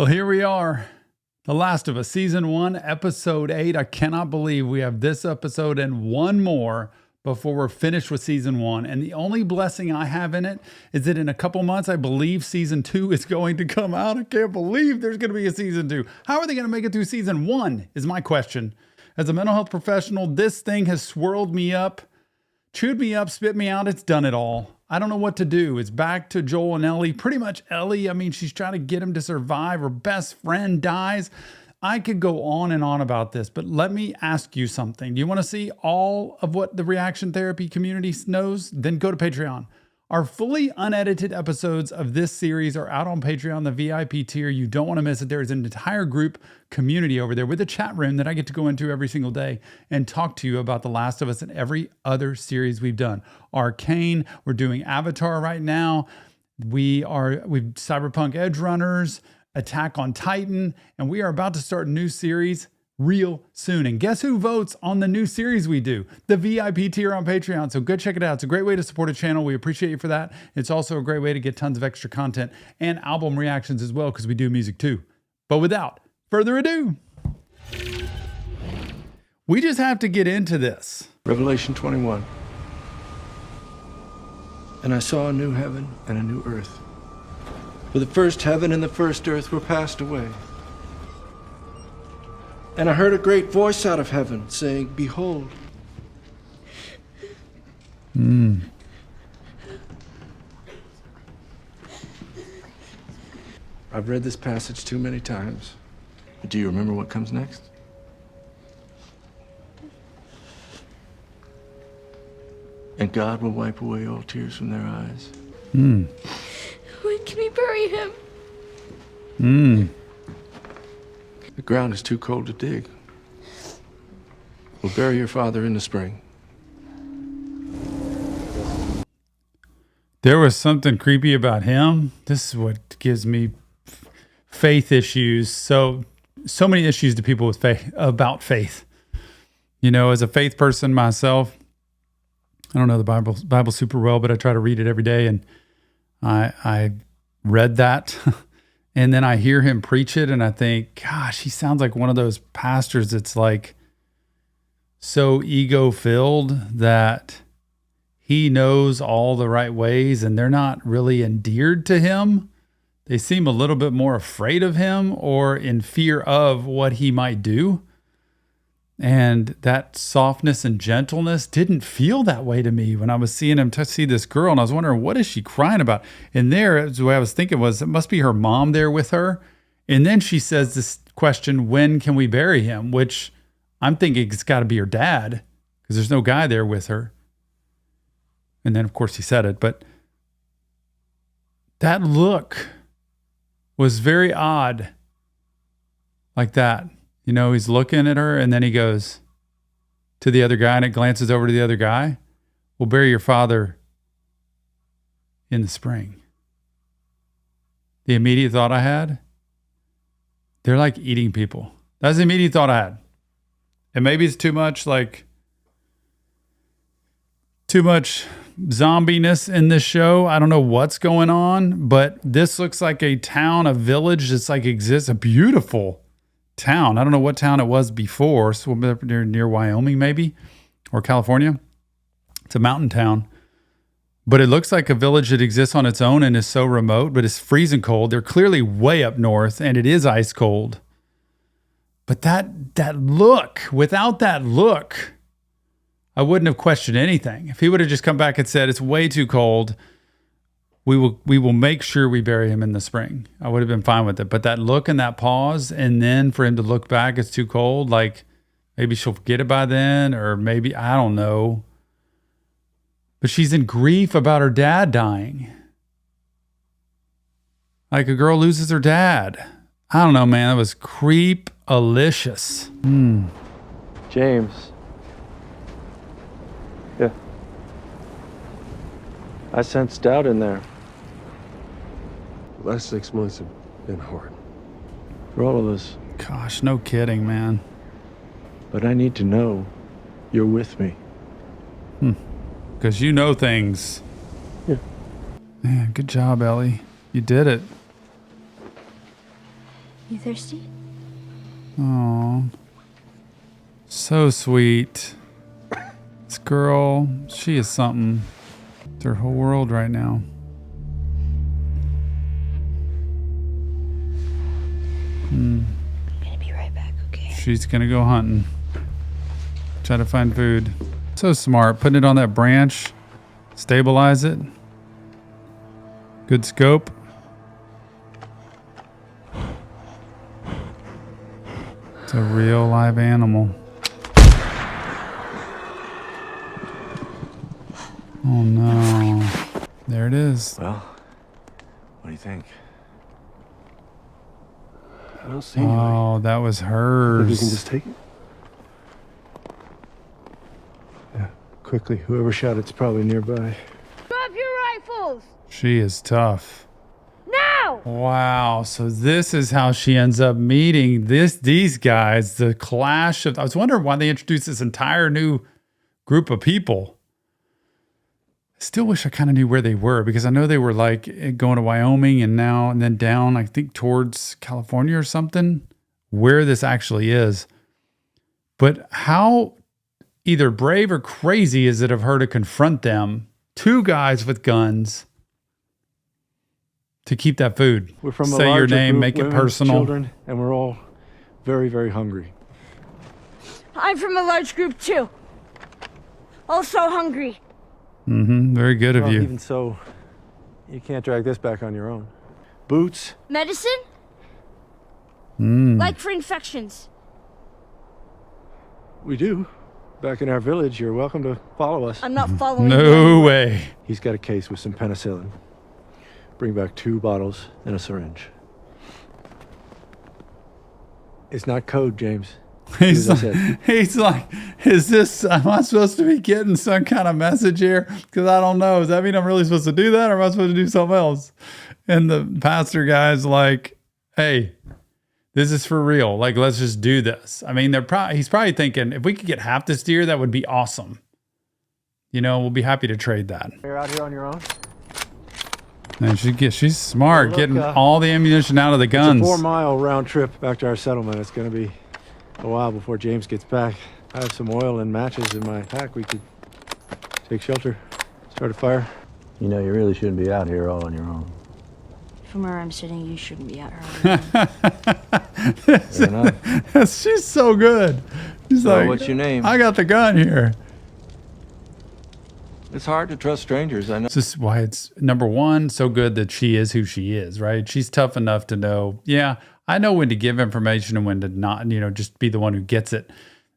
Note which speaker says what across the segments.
Speaker 1: Well, here we are. The Last of Us, Season 1, Episode 8. I cannot believe we have this episode and one more before we're finished with Season 1. And the only blessing I have in it is that in a couple months, I believe Season 2 is going to come out. I can't believe there's going to be a Season 2. How are they going to make it through Season 1 is my question. As a mental health professional, this thing has swirled me up, chewed me up, spit me out. It's done it all. I don't know what to do. It's back to Joel and Ellie. Pretty much Ellie, she's trying to get him to survive. Her best friend dies. I could go on and on about this, but let me ask you something. Do you want to see all of what the reaction therapy community knows? Then go to Patreon. Our fully unedited episodes of this series are out on Patreon, the VIP tier. You don't want to miss it. There is an entire group community over there with a chat room that I get to go into every single day and talk to you about The Last of Us and every other series we've done. Arcane, we're doing Avatar right now. We've Cyberpunk Edge Runners, Attack on Titan, and we are about to start a new series real soon. And guess who votes on the new series we do? The VIP tier on Patreon. So go check it out. It's a great way to support a channel. We appreciate you for that. It's also a great way to get tons of extra content and album reactions as well, because we do music too. But without further ado, we just have to get into this.
Speaker 2: Revelation 21. And I saw a new heaven and a new earth. For the first heaven and the first earth were passed away. And I heard a great voice out of heaven saying, Behold. I've read this passage too many times. Do you remember what comes next? And God will wipe away all tears from their eyes.
Speaker 3: When can we bury him?
Speaker 2: The ground is too cold to dig. We'll bury your father in the spring.
Speaker 1: There was something creepy about him. This is what gives me faith issues. So many issues to people with faith, about faith. You know, as a faith person myself, I don't know the Bible super well, but I try to read it every day. And I read that and then I hear him preach it and I think, gosh, he sounds like one of those pastors that's like so ego filled that he knows all the right ways and they're not really endeared to him. They seem a little bit more afraid of him or in fear of what he might do. And that softness and gentleness didn't feel that way to me when I was seeing him see this girl. And I was wondering, what is she crying about? And there, the way I was thinking was, it must be her mom there with her. And then she says this question, when can we bury him? Which I'm thinking it's got to be her dad because there's no guy there with her. And then, of course, he said it. But that look was very odd like that. You know, he's looking at her and then he goes to the other guy and it glances over to the other guy. We'll bury your father in the spring. The immediate thought I had, they're like eating people. That's the immediate thought I had. And maybe it's too much zombiness in this show. I don't know what's going on, but this looks like a town, a village that's like exists, a beautiful town. I don't know what town it was before. So we'll be near Wyoming maybe, or California. It's a mountain town, but it looks like a village that exists on its own and is so remote, but it's freezing cold. They're clearly way up north and it is ice cold. But that look, without that look, I wouldn't have questioned anything. If he would have just come back and said, it's way too cold, we will make sure we bury him in the spring, I would have been fine with it. But that look and that pause, and then for him to look back, it's too cold. Like maybe she'll forget it by then, or maybe, I don't know. But she's in grief about her dad dying. Like a girl loses her dad. I don't know, man. That was creep-alicious.
Speaker 2: James. Yeah. I sensed doubt in there.
Speaker 4: The last 6 months have been hard.
Speaker 2: For all of us.
Speaker 1: Gosh, no kidding, man.
Speaker 2: But I need to know you're with me.
Speaker 1: Because you know things.
Speaker 2: Yeah.
Speaker 1: Man, good job, Ellie. You did it.
Speaker 3: You thirsty?
Speaker 1: Oh, so sweet. This girl, she is something. It's her whole world right now.
Speaker 3: I'm gonna be right back, okay?
Speaker 1: She's gonna go hunting. Try to find food. So smart. Putting it on that branch. Stabilize it. Good scope. It's a real live animal. Oh no. There it is.
Speaker 2: Well, what do you think? I don't see anybody.
Speaker 1: Oh, that was
Speaker 4: Think you can
Speaker 1: hers.
Speaker 4: just take it?
Speaker 2: Yeah, quickly. Whoever shot it's probably nearby.
Speaker 3: Drop your rifles!
Speaker 1: She is tough.
Speaker 3: Now!
Speaker 1: Wow. So this is how she ends up meeting these guys. The clash of, I was wondering why they introduced this entire new group of people. I still wish I kind of knew where they were, because I know they were like going to Wyoming and then down, I think towards California or something, where this actually is. But how either brave or crazy is it of her to confront them, two guys with guns, to keep that food?
Speaker 2: We're from a
Speaker 1: Say your
Speaker 2: larger
Speaker 1: name,
Speaker 2: group,
Speaker 1: make it
Speaker 2: women,
Speaker 1: personal.
Speaker 2: children, and we're all very, very hungry.
Speaker 3: I'm from a large group too. Also hungry.
Speaker 1: Very good of
Speaker 2: Well,
Speaker 1: you.
Speaker 2: even so, you can't drag this back on your own. Boots?
Speaker 3: Medicine? Like for infections.
Speaker 2: We do. Back in our village, you're welcome to follow us.
Speaker 3: I'm not following
Speaker 1: No
Speaker 3: you.
Speaker 1: way.
Speaker 2: He's got a case with some penicillin. Bring back 2 bottles and a syringe. It's not code, James.
Speaker 1: He's
Speaker 2: Do as I
Speaker 1: like,
Speaker 2: said.
Speaker 1: he's like, is this, am I supposed to be getting some kind of message here? Because I don't know. Does that mean I'm really supposed to do that, or am I supposed to do something else? And the pastor guy's like, hey, this is for real. Like, let's just do this. I mean, he's probably thinking, if we could get half this deer, that would be awesome. You know, we'll be happy to trade that.
Speaker 2: You're out here on your own?
Speaker 1: And she's smart,
Speaker 2: Look,
Speaker 1: getting all the ammunition out of the
Speaker 2: It's
Speaker 1: guns.
Speaker 2: a 4-mile round trip back to our settlement. It's going to be a while before James gets back. I have some oil and matches in my pack. We could take shelter, start a fire.
Speaker 5: You know, you really shouldn't be out here all on your own.
Speaker 3: From where I'm sitting, you shouldn't be out here.
Speaker 5: Fair enough.
Speaker 1: She's so good. She's
Speaker 5: So
Speaker 1: like,
Speaker 5: what's your name?
Speaker 1: I got the gun here.
Speaker 5: It's hard to trust strangers, I know.
Speaker 1: This is why it's, number one, so good that she is who she is, right? She's tough enough to know, yeah, I know when to give information and when to not, just be the one who gets it.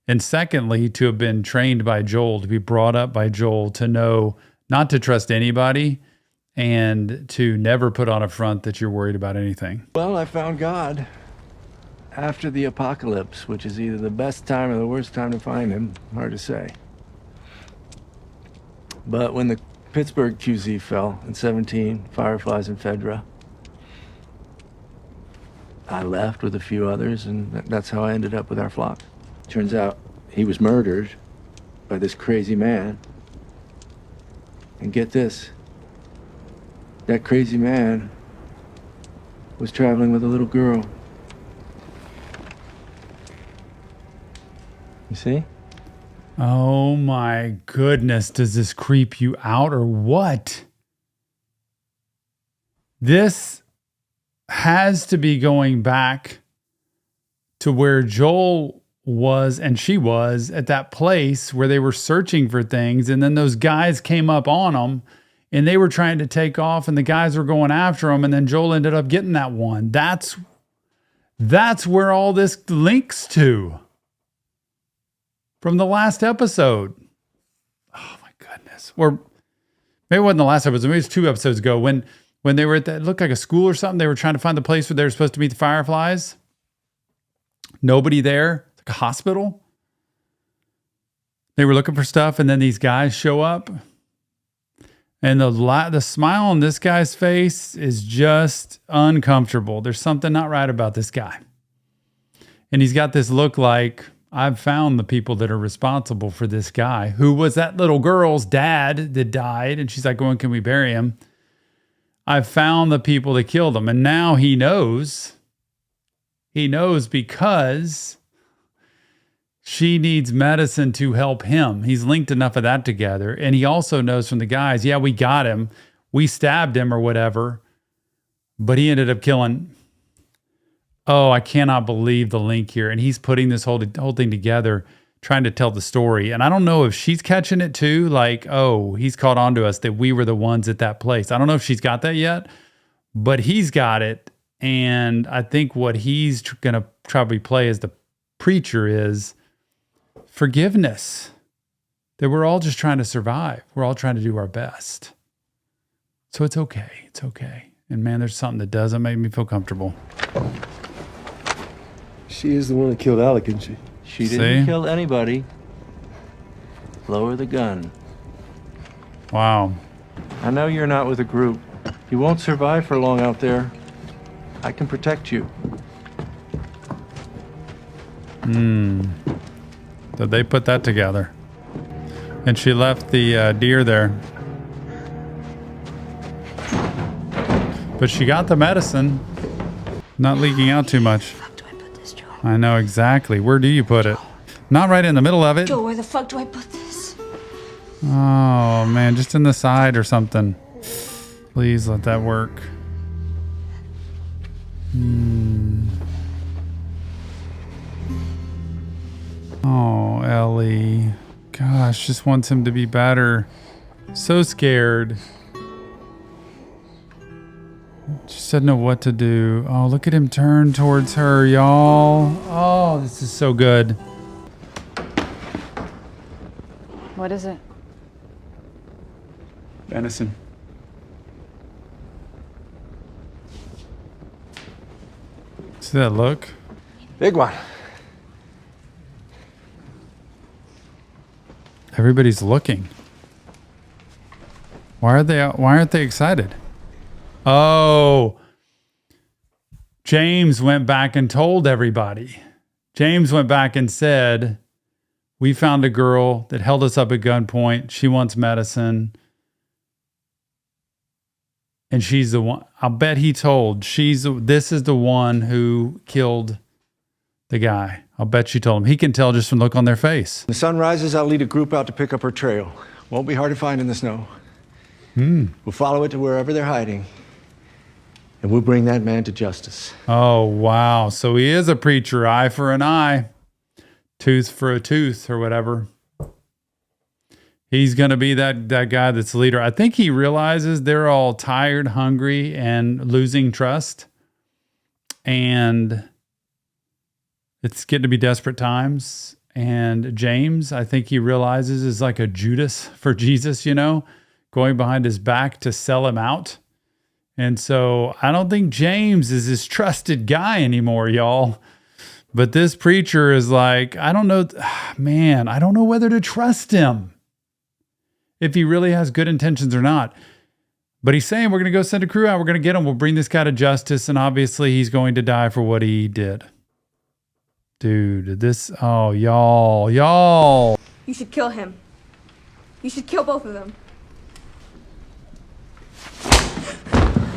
Speaker 1: And secondly, to have been trained by Joel, to be brought up by Joel, to know not to trust anybody and to never put on a front that you're worried about anything.
Speaker 5: Well, I found God after the apocalypse, which is either the best time or the worst time to find him. Hard to say. But when the Pittsburgh QZ fell in 17, Fireflies and Fedra, I left with a few others, and that's how I ended up with our flock. Turns out he was murdered by this crazy man. And get this, that crazy man was traveling with a little girl. You see?
Speaker 1: Oh my goodness, does this creep you out or what? This has to be going back to where Joel was and she was at that place where they were searching for things, and then those guys came up on them and they were trying to take off and the guys were going after them, and then Joel ended up getting that one. That's where all this links to. From the last episode. Oh my goodness. Or maybe it wasn't the last episode, maybe it was 2 episodes ago when they were at that, looked like a school or something. They were trying to find the place where they were supposed to meet the Fireflies. Nobody there. It's like a hospital. They were looking for stuff, and then these guys show up. And the smile on this guy's face is just uncomfortable. There's something not right about this guy. And he's got this look like, I've found the people that are responsible for this guy, who was that little girl's dad that died. And she's like, when can we bury him? I've found the people that killed him. And now he knows He knows because she needs medicine to help him. He's linked enough of that together. And he also knows from the guys, yeah, we got him. We stabbed him or whatever. But he ended up killing. Oh, I cannot believe the link here. And he's putting this whole thing together, trying to tell the story. And I don't know if she's catching it too. Like, oh, he's caught on to us that we were the ones at that place. I don't know if she's got that yet, but he's got it. And I think what he's going to probably play as the preacher is forgiveness. That we're all just trying to survive. We're all trying to do our best. So it's okay. It's okay. And man, there's something that doesn't make me feel comfortable.
Speaker 4: She is the one that killed Alec, isn't she?
Speaker 5: She didn't
Speaker 1: See?
Speaker 5: kill anybody. Lower the gun.
Speaker 1: Wow.
Speaker 5: I know you're not with a group. You won't survive for long out there. I can protect you.
Speaker 1: So they put that together. And she left the deer there. But she got the medicine. Not leaking out too much.
Speaker 3: Fuck do I put this, Joe?
Speaker 1: I know exactly. Where do you put it? Not right in the middle of it.
Speaker 3: Joe, where the fuck do I put this?
Speaker 1: Oh, man. Just in the side or something. Please let that work. Oh, Ellie. Gosh, just wants him to be better. So scared. Just doesn't know what to do. Oh, look at him turn towards her, y'all. Oh, this is so good.
Speaker 6: What is it?
Speaker 1: Venison. See that look?
Speaker 2: Big one.
Speaker 1: Everybody's looking. Why aren't they excited? Oh, James went back and told everybody. James went back and said, we found a girl that held us up at gunpoint. She wants medicine. And she's the one. I'll bet he told. This is the one who killed the guy. I'll bet you told him. He can tell just from the look on their face.
Speaker 2: The sun rises, I'll lead a group out to pick up her trail. Won't be hard to find in the snow. We'll follow it to wherever they're hiding. And we'll bring that man to justice.
Speaker 1: Oh, wow. So he is a preacher, eye for an eye, tooth for a tooth or whatever. He's going to be that guy that's the leader. I think he realizes they're all tired, hungry, and losing trust. And it's getting to be desperate times. And James, I think he realizes, is like a Judas for Jesus, going behind his back to sell him out. And so I don't think James is his trusted guy anymore, y'all. But this preacher is like, I don't know, man, I don't know whether to trust him. If he really has good intentions or not. But he's saying, we're going to go send a crew out. We're going to get him. We'll bring this guy to justice. And obviously he's going to die for what he did. Dude, y'all.
Speaker 7: You should kill him. You should kill both of them.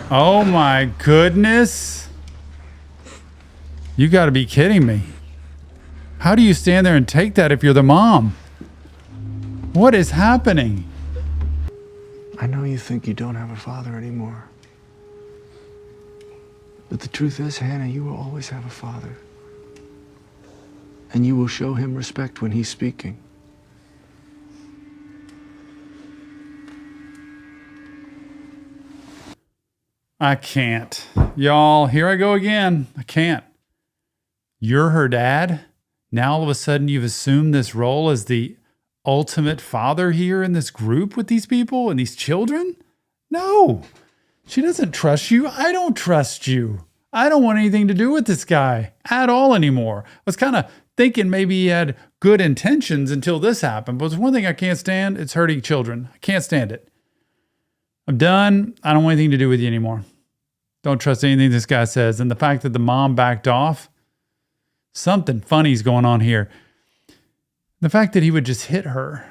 Speaker 1: Oh my goodness. You got to be kidding me. How do you stand there and take that if you're the mom? What is happening?
Speaker 5: I know you think you don't have a father anymore. But the truth is, Hannah, you will always have a father. And you will show him respect when he's speaking.
Speaker 1: I can't. Y'all, here I go again. I can't. You're her dad? Now all of a sudden you've assumed this role as the ultimate father here in this group with these people and these children? No. She doesn't trust you. I don't trust you. I don't want anything to do with this guy at all anymore. I was kind of thinking maybe he had good intentions until this happened. But there's one thing I can't stand. It's hurting children. I can't stand it. I'm done. I don't want anything to do with you anymore. Don't trust anything this guy says. And the fact that the mom backed off, something funny's going on here. The fact that he would just hit her.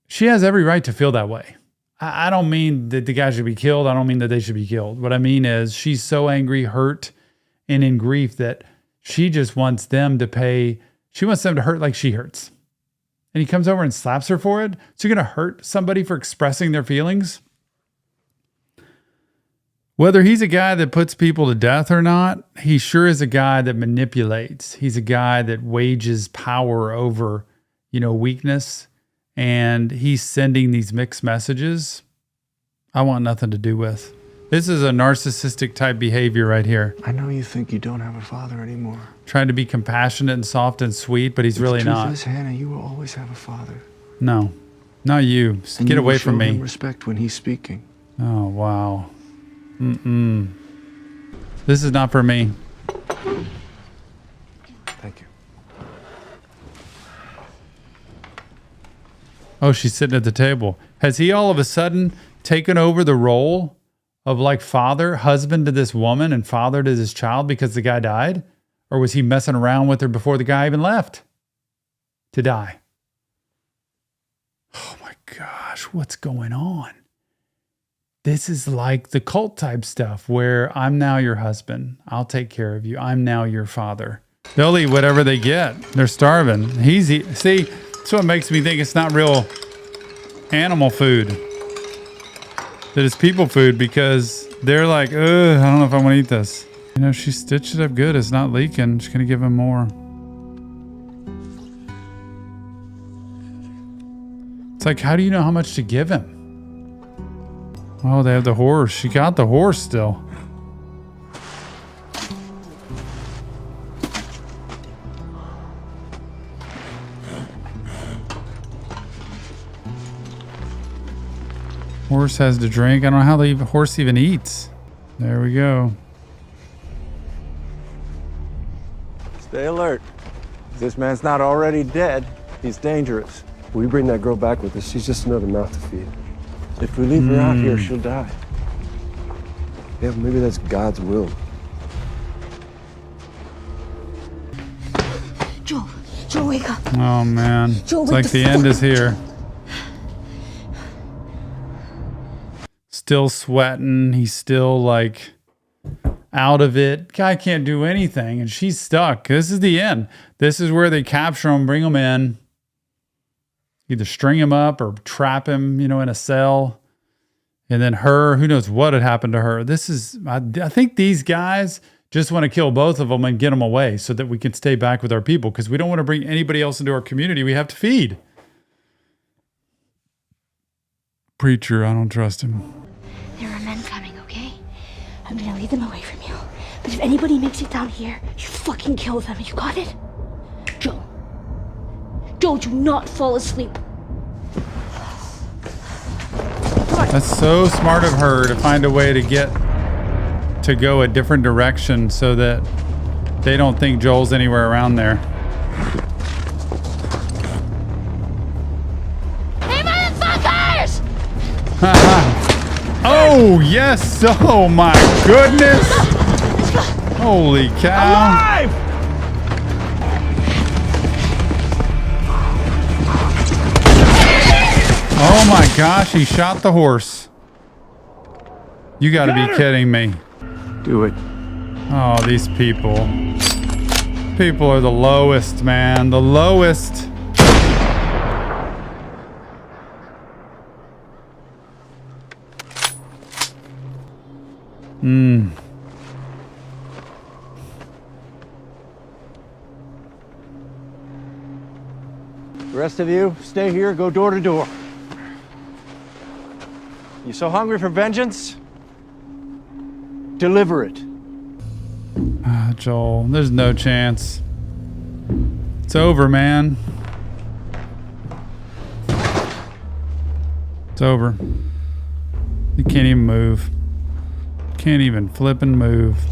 Speaker 1: She has every right to feel that way. I don't mean that the guy should be killed. I don't mean that they should be killed. What I mean is she's so angry, hurt, and in grief that she just wants them to pay. She wants them to hurt like she hurts. And he comes over and slaps her for it. So you're going to hurt somebody for expressing their feelings? Whether he's a guy that puts people to death or not, he sure is a guy that manipulates. He's a guy that wages power over, weakness. And he's sending these mixed messages I want nothing to do with. This is a narcissistic type behavior right here.
Speaker 5: I know you think you don't have a father anymore.
Speaker 1: Trying to be compassionate and soft and sweet, but he's really not.
Speaker 5: The truth is, Hannah, you will always have a father.
Speaker 1: No, not you.
Speaker 5: And
Speaker 1: get
Speaker 5: you
Speaker 1: away
Speaker 5: will
Speaker 1: from
Speaker 5: show
Speaker 1: me.
Speaker 5: him respect when he's speaking.
Speaker 1: Oh, wow. This is not for me.
Speaker 5: Thank you.
Speaker 1: Oh, she's sitting at the table. Has he all of a sudden taken over the role of like father, husband to this woman and father to this child because the guy died? Or was he messing around with her before the guy even left to die? Oh my gosh, what's going on? This is like the cult type stuff where I'm now your husband. I'll take care of you. I'm now your father. They'll eat whatever they get. They're starving. See, that's what makes me think it's not real animal food. That it's people food because they're like, ugh, I don't know if I want to eat this. She stitched it up good. It's not leaking. She's going to give him more. It's like, how do you know how much to give him? Oh, they have the horse. She got the horse still. Horse has to drink. I don't know how the horse even eats. There we go.
Speaker 2: Stay alert. If this man's not already dead, he's dangerous.
Speaker 4: We bring that girl back with us. She's just another mouth to feed.
Speaker 2: If we leave her out here, she'll die.
Speaker 4: Yeah, maybe that's God's will.
Speaker 3: Joel, wake up.
Speaker 1: Oh, man.
Speaker 3: Joel,
Speaker 1: It's
Speaker 3: what
Speaker 1: like
Speaker 3: the
Speaker 1: the end
Speaker 3: fuck?
Speaker 1: is here. Still sweating. He's still like out of it. Guy can't do anything and she's stuck. This is the end. This is where they capture him, bring him in, either string him up or trap him, in a cell. And then who knows what had happened to her. I think these guys just want to kill both of them and get them away so that we can stay back with our people because we don't want to bring anybody else into our community we have to feed. Preacher, I don't trust him.
Speaker 3: There are men coming, okay? I'm gonna lead them away from you. But if anybody makes it down here, you fucking kill them. You got it? Joe, do not fall asleep.
Speaker 1: That's so smart of her to find a way to go a different direction so that they don't think Joel's anywhere around there.
Speaker 3: Hey, motherfuckers!
Speaker 1: Oh, yes. Oh, my goodness. Holy cow.
Speaker 2: Alive!
Speaker 1: Oh, my gosh. He shot the horse. You got to be kidding me.
Speaker 2: Do it.
Speaker 1: Oh, these people. People are the lowest, man. The lowest.
Speaker 2: The rest of you, stay here, go door to door. You so hungry for vengeance? Deliver it.
Speaker 1: Joel, there's no chance. It's over, man. It's over. He can't even move. Can't even flip and move.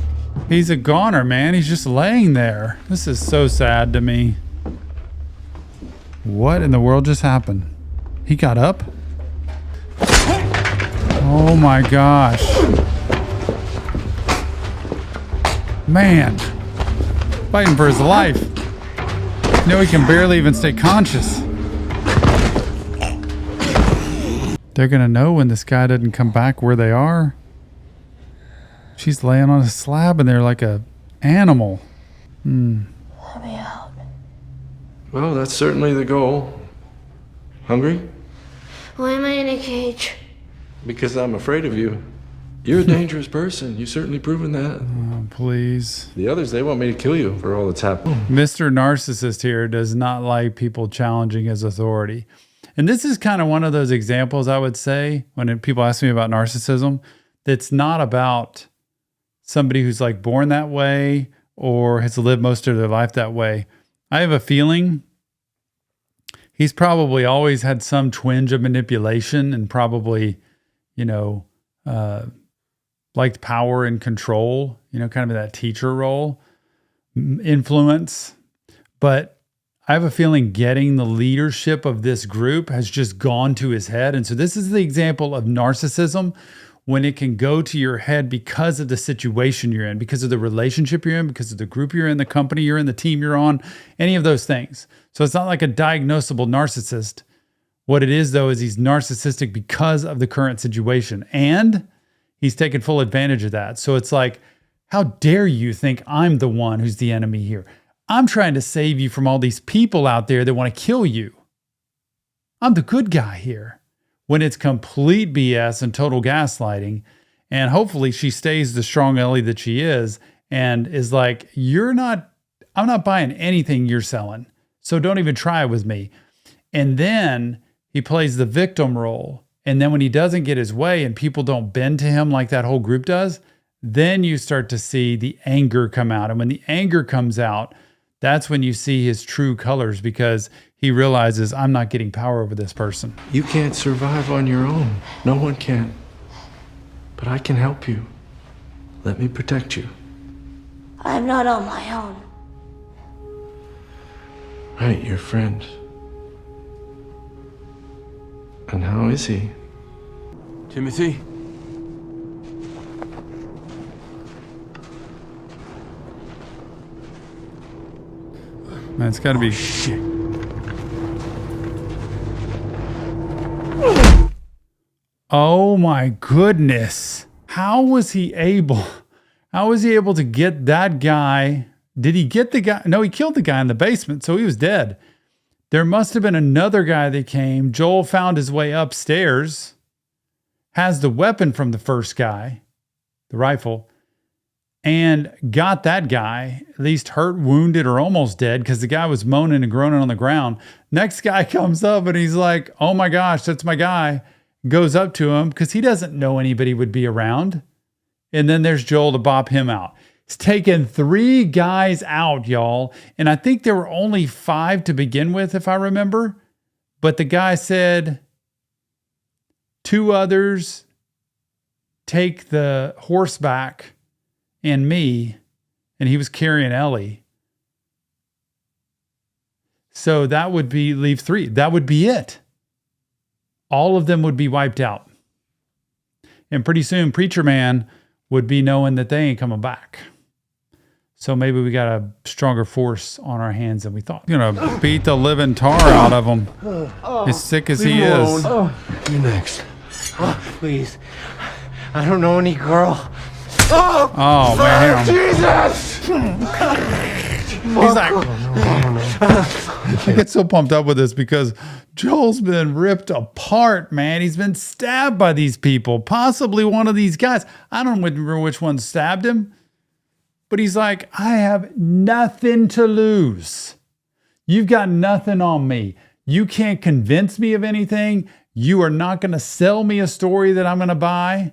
Speaker 1: He's a goner, man. He's just laying there. This is so sad to me. What in the world just happened? He got up? Oh my gosh. Man. Fighting for his life. Now he can barely even stay conscious. They're gonna know when this guy doesn't come back where they are. She's laying on a slab and they're like a Animal.
Speaker 3: Let me out.
Speaker 4: Well, that's certainly the goal. Hungry?
Speaker 3: Why am I in a cage?
Speaker 4: Because I'm afraid of you. You're a dangerous person. You've certainly proven that.
Speaker 1: Oh, please.
Speaker 4: The others, they want me to kill you for all that's happened.
Speaker 1: Mr. Narcissist here does not like people challenging his authority. And this is kind of one of those examples, I would say, when people ask me about narcissism, that's not about somebody who's like born that way or has lived most of their life that way. I have a feeling he's probably always had some twinge of manipulation and probably, liked power and control, kind of that teacher role, influence. But I have a feeling getting the leadership of this group has just gone to his head. And so this is the example of narcissism when it can go to your head because of the situation you're in, because of the relationship you're in, because of the group you're in, the company you're in, the team you're on, any of those things. So it's not like a diagnosable narcissist. What it is, though, is he's narcissistic because of the current situation. And he's taken full advantage of that. So it's like, how dare you think I'm the one who's the enemy here? I'm trying to save you from all these people out there that want to kill you. I'm the good guy here. When it's complete BS and total gaslighting. And hopefully she stays the strong Ellie that she is and is like, I'm not buying anything you're selling. So don't even try with me. And then he plays the victim role. And then when he doesn't get his way and people don't bend to him like that whole group does, then you start to see the anger come out. And when the anger comes out, that's when you see his true colors because he realizes I'm not getting power over this person.
Speaker 4: You can't survive on your own. No one can. But I can help you. Let me protect you.
Speaker 3: I'm not on my own.
Speaker 4: Right, your friend. And how is he?
Speaker 8: Timothy?
Speaker 1: Man, it's got to be.
Speaker 8: Shit.
Speaker 1: Oh my goodness. How was he able to get that guy? Did he get the guy? No, he killed the guy in the basement, so he was dead. There must have been another guy that came. Joel found his way upstairs, has the weapon from the first guy, the rifle, and got that guy, at least hurt, wounded, or almost dead because the guy was moaning and groaning on the ground. Next guy comes up and he's like, oh my gosh, that's my guy. Goes up to him because he doesn't know anybody would be around. And then there's Joel to bop him out. It's taken 3 guys out, y'all. And I think there were only 5 to begin with, if I remember. But the guy said 2 others take the horseback and me, and he was carrying Ellie. So that would leave 3. That would be it. All of them would be wiped out. And pretty soon, Preacher Man would be knowing that they ain't coming back. So maybe we got a stronger force on our hands than we thought. You're gonna beat the living tar out of him. As sick as he is.
Speaker 8: You're next.
Speaker 9: Please. I don't know any girl.
Speaker 1: Oh man.
Speaker 8: Jesus!
Speaker 1: He's like, I get so pumped up with this because Joel's been ripped apart, man. He's been stabbed by these people, possibly one of these guys. I don't remember which one stabbed him, but he's like, I have nothing to lose. You've got nothing on me. You can't convince me of anything. You are not going to sell me a story that I'm going to buy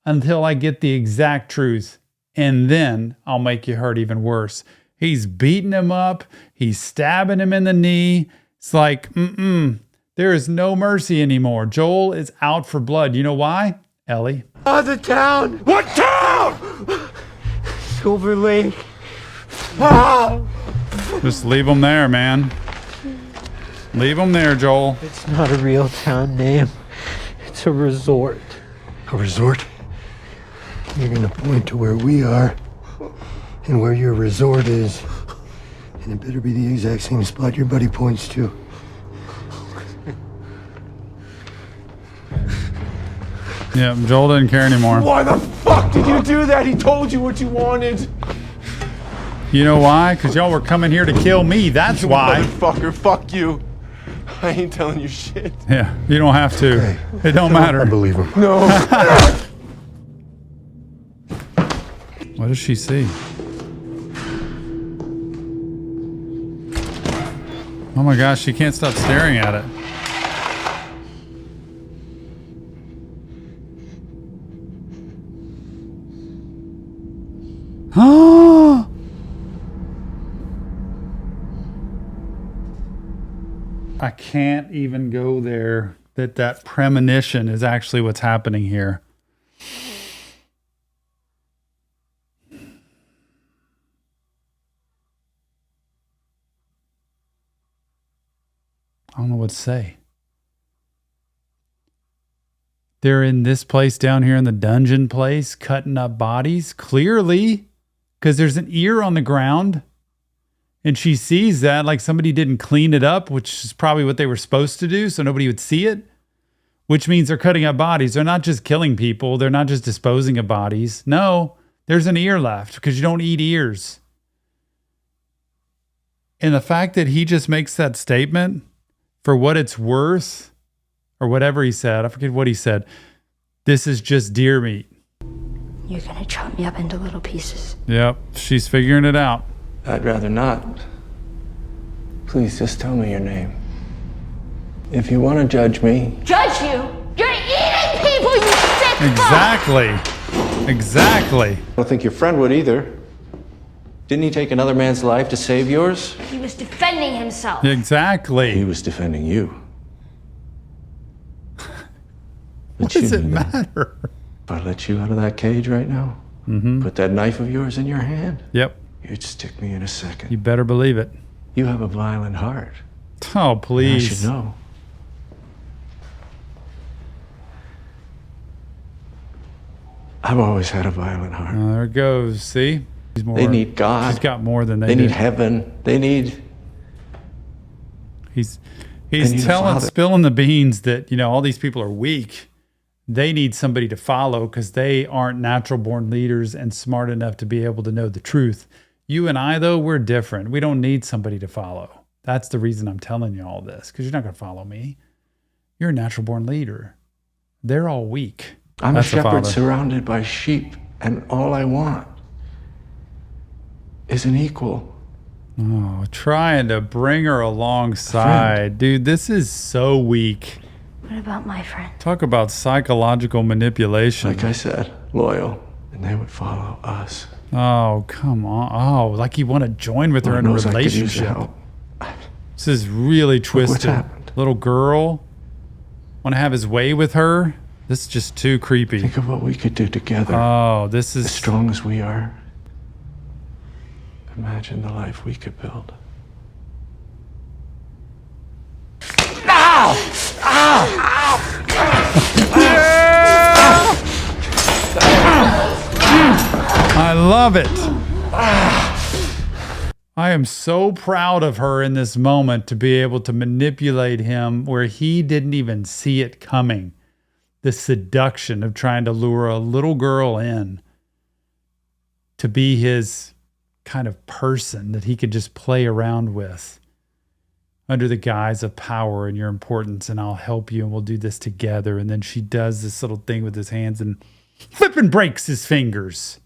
Speaker 1: until I get the exact truth. And then I'll make you hurt even worse. He's beating him up. He's stabbing him in the knee. It's like, there is no mercy anymore. Joel is out for blood. You know why? Ellie.
Speaker 9: The town!
Speaker 8: What town?
Speaker 9: Silver Lake.
Speaker 1: Just leave him there, man. Leave him there, Joel.
Speaker 9: It's not a real town name. It's a resort.
Speaker 8: A resort? You're gonna point to where we are and where your resort is. And it better be the exact same spot your buddy points to.
Speaker 1: Yeah, Joel didn't care anymore.
Speaker 8: Why the fuck did you do that? He told you what you wanted.
Speaker 1: You know why? Because y'all were coming here to kill me. That's why.
Speaker 4: Motherfucker, fuck you. I ain't telling you shit.
Speaker 1: Yeah, you don't have to.
Speaker 8: Hey,
Speaker 1: It don't matter.
Speaker 8: I believe him.
Speaker 4: No.
Speaker 1: What does she see? Oh my gosh, she can't stop staring at it. I can't even go there. That premonition is actually what's happening here. I don't know what to say. They're in this place down here in the dungeon place, cutting up bodies, clearly, because there's an ear on the ground. And she sees that, like somebody didn't clean it up, which is probably what they were supposed to do, so nobody would see it, which means they're cutting up bodies. They're not just killing people. They're not just disposing of bodies. No, there's an ear left because you don't eat ears. And the fact that he just makes that statement, for what it's worth, or whatever he said, I forget what he said, this is just deer meat.
Speaker 3: You're gonna chop me up into little pieces.
Speaker 1: Yep, she's figuring it out.
Speaker 5: I'd rather not. Please just tell me your name. If you want to judge me,
Speaker 3: Judge you? You're eating people, you sick fuck!
Speaker 1: Exactly. Exactly.
Speaker 5: I don't think your friend would either. Didn't he take another man's life to save yours?
Speaker 3: He was defending himself.
Speaker 5: He
Speaker 1: Exactly.
Speaker 5: was defending you.
Speaker 1: What does it matter?
Speaker 5: If I let you out of that cage right now, put that knife of yours in your hand,
Speaker 1: Yep.
Speaker 5: you'd stick me in a second.
Speaker 1: You better believe it.
Speaker 5: You have a violent heart.
Speaker 1: Oh,
Speaker 5: I
Speaker 1: please.
Speaker 5: should know. I've always had a violent heart.
Speaker 1: There it goes. See? He's more,
Speaker 5: They need God.
Speaker 1: She's got more than
Speaker 5: They
Speaker 1: they
Speaker 5: need
Speaker 1: do.
Speaker 5: heaven. They need...
Speaker 1: He's
Speaker 5: need a
Speaker 1: telling,
Speaker 5: father.
Speaker 1: spilling the beans that, all these people are weak. They need somebody to follow because they aren't natural born leaders and smart enough to be able to know the truth. You and I, though, we're different. We don't need somebody to follow. That's the reason I'm telling you all this, because you're not going to follow me. You're a natural born leader. They're all weak.
Speaker 5: I'm
Speaker 1: That's
Speaker 5: a
Speaker 1: the
Speaker 5: shepherd
Speaker 1: father.
Speaker 5: surrounded by sheep, and all I want is an equal.
Speaker 1: Oh, trying to bring her alongside. Dude, this is so weak.
Speaker 3: What about my friend?
Speaker 1: Talk about psychological manipulation.
Speaker 5: Like I said, loyal, and they would follow us.
Speaker 1: Oh, come on. Oh, like you want to join with her
Speaker 5: Lord
Speaker 1: in a
Speaker 5: knows I could use the
Speaker 1: relationship.
Speaker 5: help.
Speaker 1: This is really twisted.
Speaker 5: happened?
Speaker 1: Little girl want to have his way with her. This is just too creepy.
Speaker 5: Think of what we could do together.
Speaker 1: Oh, this
Speaker 5: As
Speaker 1: is
Speaker 5: strong as we are. Imagine the life we could build.
Speaker 1: I love it. I am so proud of her in this moment to be able to manipulate him where he didn't even see it coming. The seduction of trying to lure a little girl in to be his kind of person that he could just play around with under the guise of power and your importance, and I'll help you and we'll do this together. And then she does this little thing with his hands and flipping breaks his fingers.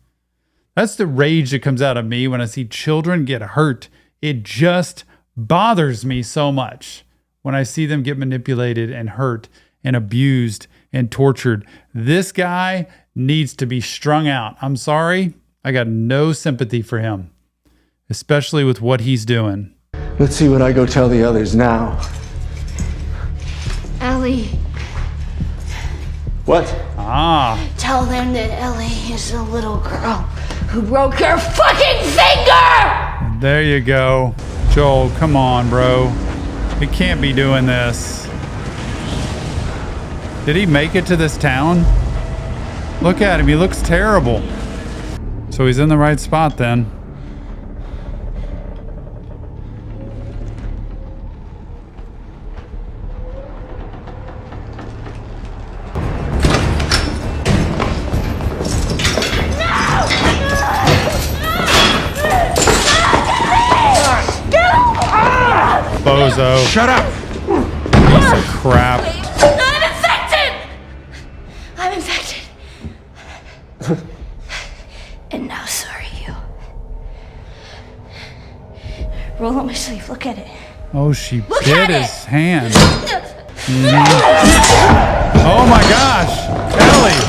Speaker 1: That's the rage that comes out of me when I see children get hurt. It just bothers me so much when I see them get manipulated and hurt and abused and tortured. This guy needs to be strung out. I'm sorry. I got no sympathy for him, especially with what he's doing.
Speaker 5: Let's see what I go tell the others now.
Speaker 3: Ellie,
Speaker 5: What?
Speaker 3: tell them that Ellie is a little girl who broke your fucking finger!
Speaker 1: There you go. Joel, come on, bro. He can't be doing this. Did he make it to this town? Look at him. He looks terrible. So he's in the right spot then. bozo.
Speaker 5: Shut up!
Speaker 1: Piece of crap.
Speaker 3: I'm infected! I'm infected. And now so are you. Roll up my sleeve. Look at it.
Speaker 1: Oh, she
Speaker 3: Look
Speaker 1: bit
Speaker 3: at it.
Speaker 1: his hand. Oh my gosh. Ellie.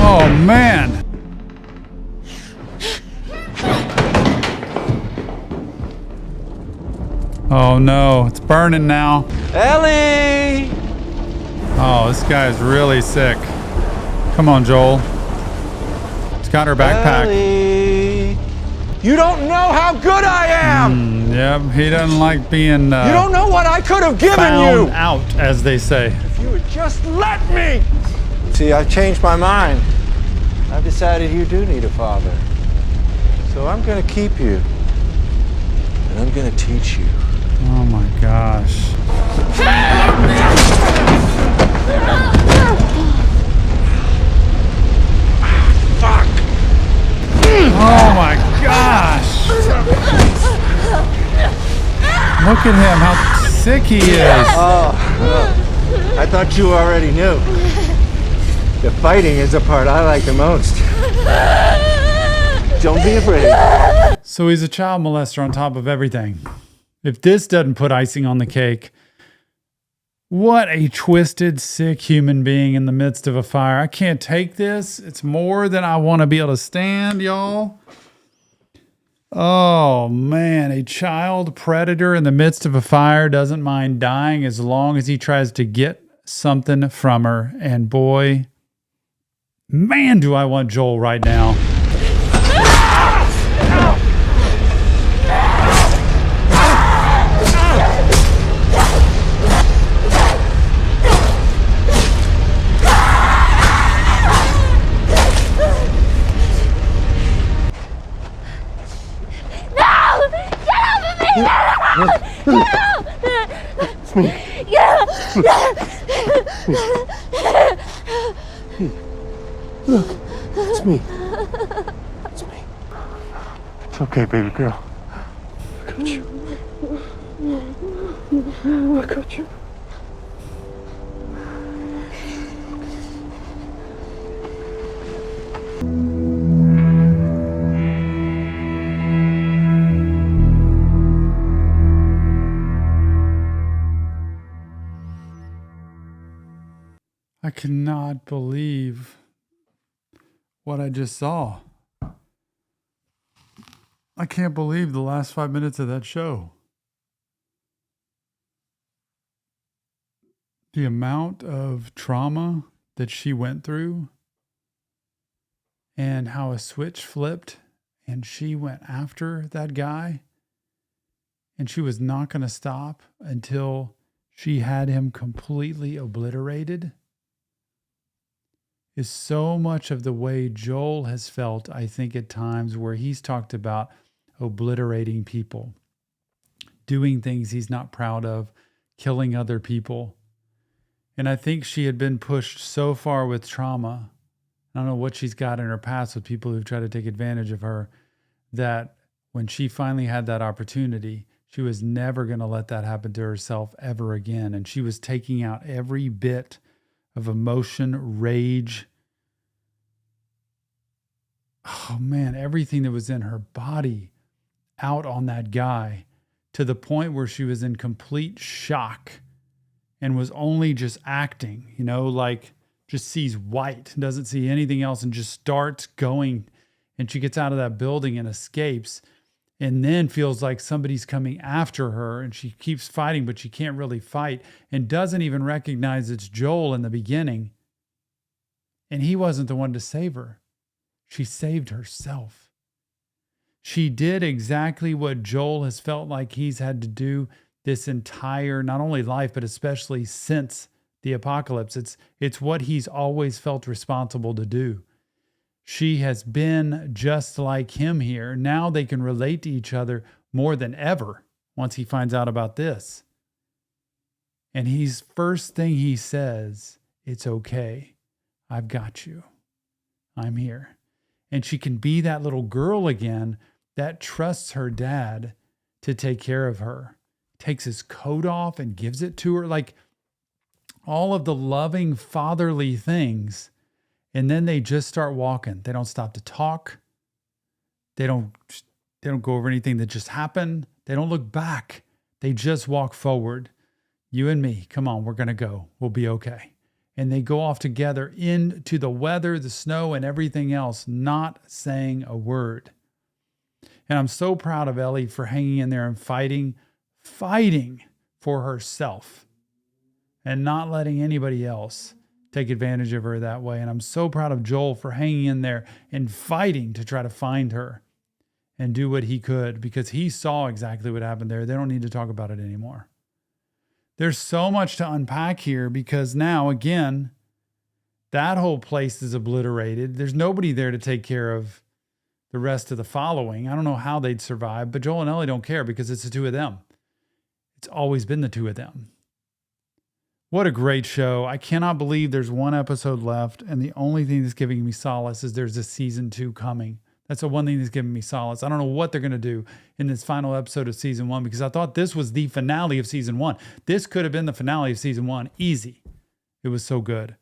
Speaker 1: Oh man. Oh no, it's burning now.
Speaker 5: Ellie!
Speaker 1: Oh, this guy's really sick. Come on, Joel. He's got her backpack.
Speaker 5: Ellie! You don't know how good I am!
Speaker 1: Yep, he doesn't like being
Speaker 5: You don't know what I could have given
Speaker 1: found
Speaker 5: you!
Speaker 1: out, as they say.
Speaker 5: If you would just let me! See, I've changed my mind. I've decided you do need a father. So I'm gonna keep you. And I'm gonna teach you.
Speaker 1: Oh my gosh.
Speaker 5: Fuck!
Speaker 1: Oh my gosh. Look at him, how sick he is.
Speaker 5: I thought you already knew. The fighting is the part I like the most. Don't be afraid.
Speaker 1: So he's a child molester on top of everything. If this doesn't put icing on the cake, what a twisted, sick human being in the midst of a fire. I can't take this. It's more than I want to be able to stand, y'all. Oh, man. A child predator in the midst of a fire doesn't mind dying as long as he tries to get something from her. And boy, man, do I want Joel right now.
Speaker 8: Look, it's me. It's me. It's okay, baby girl. I got you. I got you.
Speaker 1: I cannot believe what I just saw. I can't believe the last 5 minutes of that show. The amount of trauma that she went through and how a switch flipped and she went after that guy and she was not going to stop until she had him completely obliterated is so much of the way Joel has felt, I think, at times where he's talked about obliterating people, doing things he's not proud of, killing other people. And I think she had been pushed so far with trauma. I don't know what she's got in her past with people who've tried to take advantage of her, that when she finally had that opportunity, she was never going to let that happen to herself ever again. And she was taking out every bit of emotion, rage. Oh man, everything that was in her body out on that guy, to the point where she was in complete shock and was only just acting, like just sees white, doesn't see anything else, and just starts going. And she gets out of that building and escapes, and then feels like somebody's coming after her, and she keeps fighting, but she can't really fight, and doesn't even recognize it's Joel in the beginning. And he wasn't the one to save her. She saved herself. She did exactly what Joel has felt like he's had to do this entire, not only life, but especially since the apocalypse. It's what he's always felt responsible to do. She has been just like him here. Now they can relate to each other more than ever once he finds out about this. And first thing he says, it's okay. I've got you. I'm here. And she can be that little girl again that trusts her dad to take care of her. Takes his coat off and gives it to her. Like all of the loving fatherly things. And then they just start walking. They don't stop to talk. They don't go over anything that just happened. They don't look back. They just walk forward. You and me, come on, we're going to go. We'll be okay. And they go off together into the weather, the snow, and everything else, not saying a word. And I'm so proud of Ellie for hanging in there and fighting for herself and not letting anybody else take advantage of her that way. And I'm so proud of Joel for hanging in there and fighting to try to find her and do what he could, because he saw exactly what happened there. They don't need to talk about it anymore. There's so much to unpack here, because now, again, that whole place is obliterated. There's nobody there to take care of the rest of the following. I don't know how they'd survive, but Joel and Ellie don't care because it's the two of them. It's always been the two of them. What a great show. I cannot believe there's one episode left, and the only thing that's giving me solace is there's a season 2 coming. That's the one thing that's giving me solace. I don't know what they're going to do in this final episode of season 1, because I thought this was the finale of season 1. This could have been the finale of season 1. Easy. It was so good.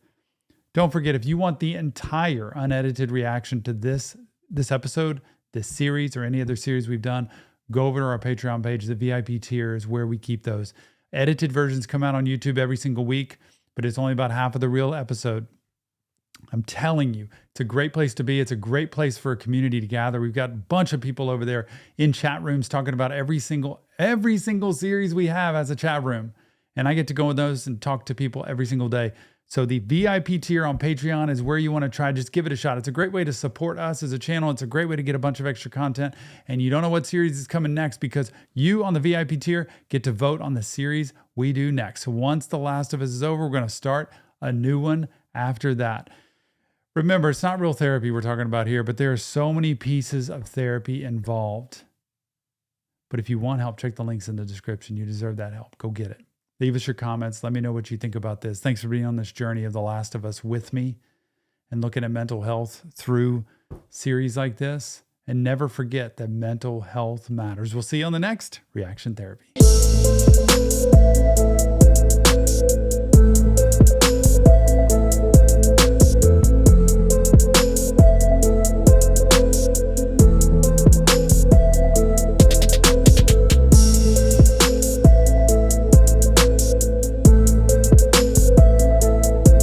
Speaker 1: Don't forget, if you want the entire unedited reaction to this episode, this series, or any other series we've done, go over to our Patreon page. The VIP tier is where we keep those. Edited versions come out on YouTube every single week, but it's only about half of the real episode. I'm telling you, it's a great place to be. It's a great place for a community to gather. We've got a bunch of people over there in chat rooms talking about every single series we have as a chat room. And I get to go in those and talk to people every single day. So the VIP tier on Patreon is where you want to try. Just give it a shot. It's a great way to support us as a channel. It's a great way to get a bunch of extra content. And you don't know what series is coming next, because you on the VIP tier get to vote on the series we do next. So once The Last of Us is over, we're going to start a new one after that. Remember, it's not real therapy we're talking about here, but there are so many pieces of therapy involved. But if you want help, check the links in the description. You deserve that help. Go get it. Leave us your comments. Let me know what you think about this. Thanks for being on this journey of The Last of Us with me and looking at mental health through series like this. And never forget that mental health matters. We'll see you on the next Reaction Therapy.